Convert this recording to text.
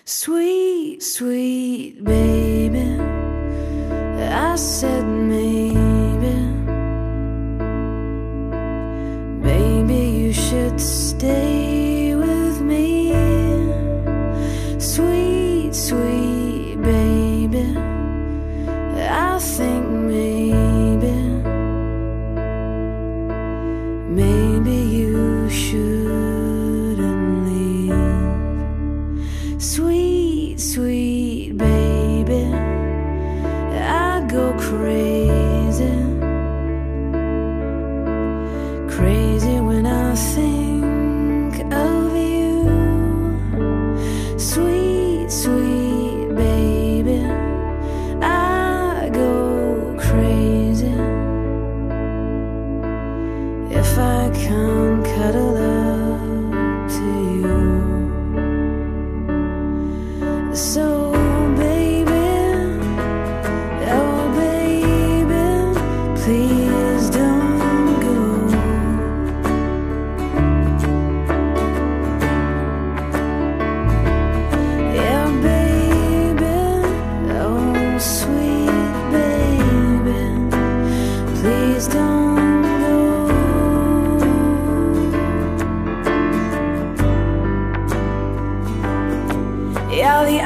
Sweet, sweet baby, I said maybe, maybe you should stay with me. Sweet, sweet baby, I think maybe you shouldn't leave. Sweet, sweet baby, I go crazy, crazy when I think of you. Sweet, sweet baby, I go crazy if I can't cuddle up to you. So baby, oh baby, please don't go. Yeah baby, oh sweet baby, please don't go. Yeah, the